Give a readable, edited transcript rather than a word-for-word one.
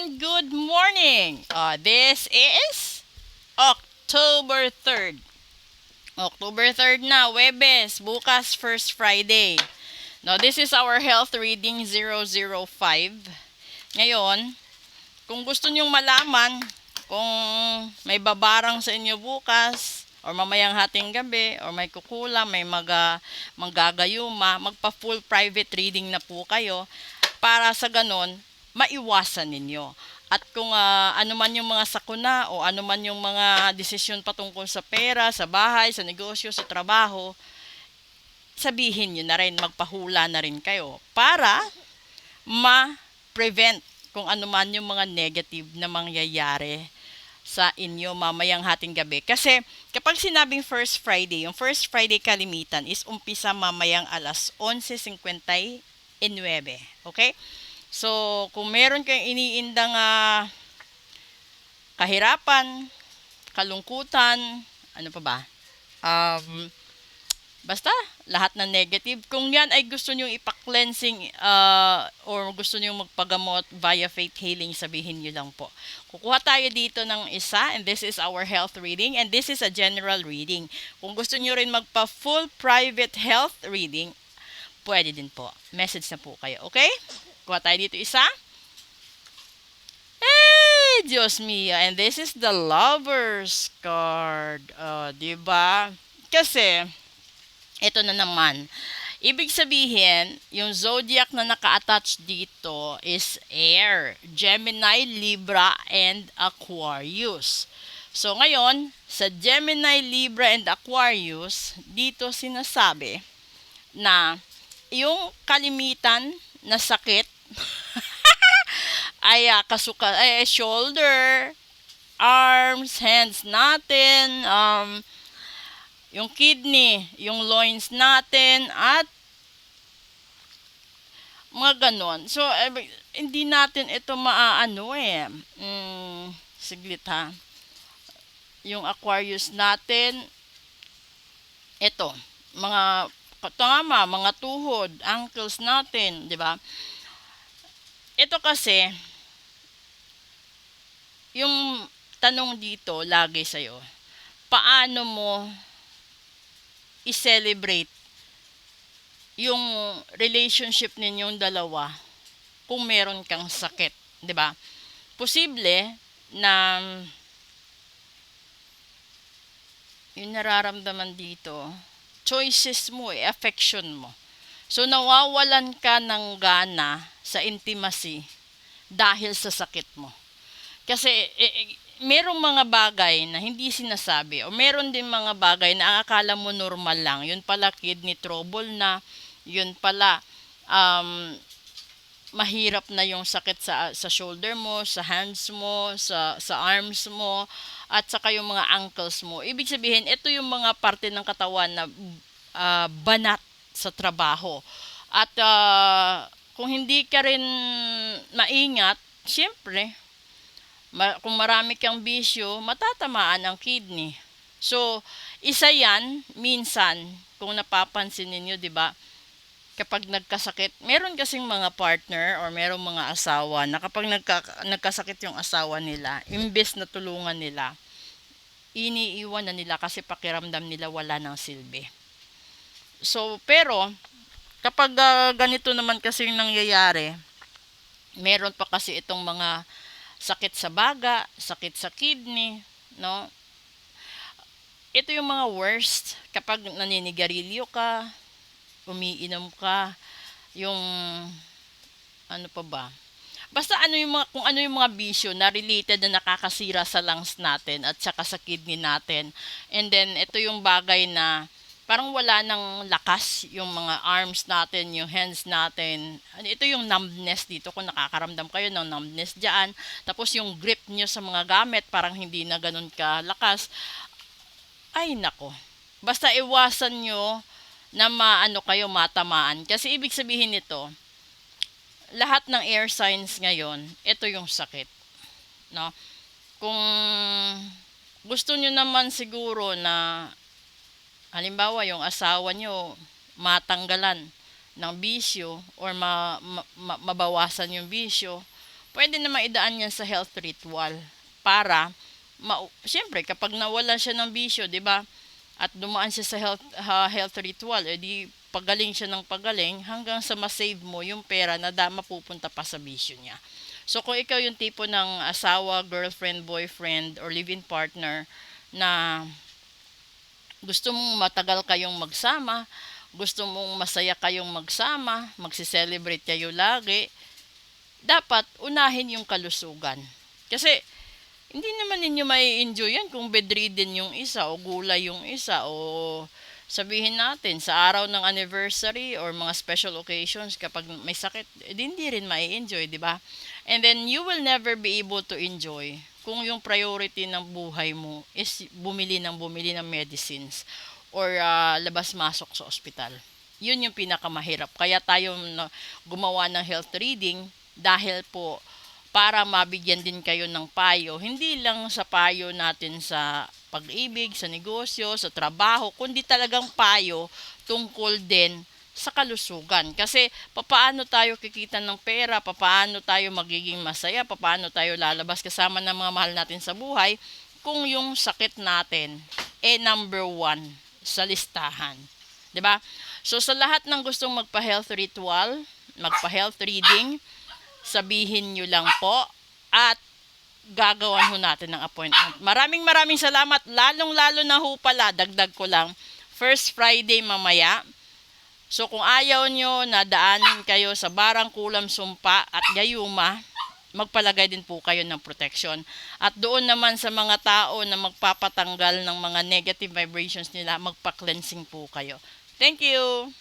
and good morning. This is October 3rd. October 3rd na, Webes. Bukas, first Friday. Now, this is our health reading 005. Ngayon, kung gusto nyong malaman kung may babarang sa inyo bukas, or mamayang hating gabi, or may kukulang, may manggagayuma, magpa-full private reading na po kayo para sa ganon, maiwasan ninyo. At kung ano man yung mga sakuna o ano man yung mga desisyon patungkol sa pera, sa bahay, sa negosyo, sa trabaho, sabihin nyo na rin, magpahula na rin kayo para ma-prevent kung ano man yung mga negative na mangyayari sa inyo mamayang hating gabi. Kasi kapag sinabing first Friday, yung first Friday kalimitan is umpisa mamayang alas 11:59. Okay? So, kung meron kayong iniindang kahirapan, kalungkutan, ano pa ba? Basta, lahat ng negative. Kung yan ay gusto nyo ipa-cleansing or gusto nyo magpagamot via faith healing, sabihin nyo lang po. Kukuha tayo dito ng isa, and this is our health reading, and this is a general reading. Kung gusto nyo rin magpa-full private health reading, pwede din po. Message na po kayo, okay? Kuha tayo dito isa. Hey, Diyos mio. And this is the Lover's card. Diba? Kasi, ito na naman. Ibig sabihin, yung zodiac na naka-attach dito is Air, Gemini, Libra, and Aquarius. So, ngayon, sa Gemini, Libra, and Aquarius, dito sinasabi na yung kalimitan na sakit ay shoulder, arms, hands natin, yung kidney, yung loins natin, at mga ganon. So, hindi natin ito maaano siglit ha. Yung Aquarius natin, ito, mga tuhod, ankles natin, di ba? Ito kasi, yung tanong dito lagi sa'yo, paano mo i-celebrate yung relationship ninyong dalawa kung meron kang sakit, 'di ba? Posible na yung nararamdaman dito, choices mo, affection mo. So nawawalan ka ng gana sa intimacy dahil sa sakit mo. Kasi merong mga bagay na hindi sinasabi o meron din mga bagay na akala mo normal lang. Yun pala kidney trouble na, yun pala mahirap na yung sakit sa shoulder mo, sa hands mo, sa arms mo, at saka yung mga ankles mo. Ibig sabihin, ito yung mga parte ng katawan na banat sa trabaho. At kung hindi ka rin maingat, siyempre, kung marami kang bisyo, matatamaan ang kidney. So, isa yan, minsan, kung napapansin ninyo, di ba, kapag nagkasakit, meron kasing mga partner or merong mga asawa na kapag nagkasakit yung asawa nila, imbes na tulungan nila, iniiwan na nila kasi pakiramdam nila wala ng silbi. So, pero, kapag ganito naman kasi yung nangyayari, meron pa kasi itong mga sakit sa baga, sakit sa kidney, no? Ito yung mga worst kapag naninigarilyo ka, umiinom ka, yung ano pa ba? Basta kung ano yung mga bisyo na related na nakakasira sa lungs natin at saka sa kidney natin. And then ito yung bagay na parang wala ng lakas yung mga arms natin, yung hands natin. Ito yung numbness dito, kung nakakaramdam kayo ng numbness dyan. Tapos yung grip nyo sa mga gamit, parang hindi na ganun kalakas. Ay nako, basta iwasan nyo na matamaan. Kasi ibig sabihin nito, lahat ng air signs ngayon, ito yung sakit. No? Kung gusto nyo naman siguro na halimbawa, yung asawa nyo matanggalan ng bisyo or mabawasan yung bisyo, pwede naman idaan yan sa health ritual para siyempre kapag nawalan siya ng bisyo, 'di ba? At dumaan siya sa health ritual, edi pagaling siya ng pagaling hanggang sa ma-save mo yung pera na mapupunta pa sa bisyo niya. So kung ikaw yung tipo ng asawa, girlfriend, boyfriend, or live-in partner na gusto mong matagal kayong magsama, gusto mong masaya kayong magsama, magsi-celebrate kayo lagi, dapat unahin yung kalusugan. Kasi hindi naman ninyo mai enjoy yan kung bedridden yung isa o gulay yung isa o sabihin natin sa araw ng anniversary or mga special occasions kapag may sakit, hindi rin mai enjoy, di ba? And then you will never be able to enjoy kung yung priority ng buhay mo is bumili ng medicines or labas-masok sa ospital. Yun yung pinakamahirap. Kaya tayo gumawa ng health reading dahil po para mabigyan din kayo ng payo, hindi lang sa payo natin sa pag-ibig, sa negosyo, sa trabaho, kundi talagang payo tungkol din sa kalusugan. Kasi papaano tayo kikita ng pera, papaano tayo magiging masaya, papaano tayo lalabas kasama ng mga mahal natin sa buhay kung yung sakit natin number 1 sa listahan. 'Di ba? So sa lahat ng gustong magpa-health ritual, magpa-health reading, sabihin nyo lang po at gagawan ho natin ng appointment. Maraming salamat. Lalong-lalo na ho pala, dagdag ko lang, first Friday mamaya. So kung ayaw nyo na daanin kayo sa Barangkulam, Sumpa at Gayuma, magpalagay din po kayo ng protection. At doon naman sa mga tao na magpapatanggal ng mga negative vibrations nila, magpa-cleansing po kayo. Thank you!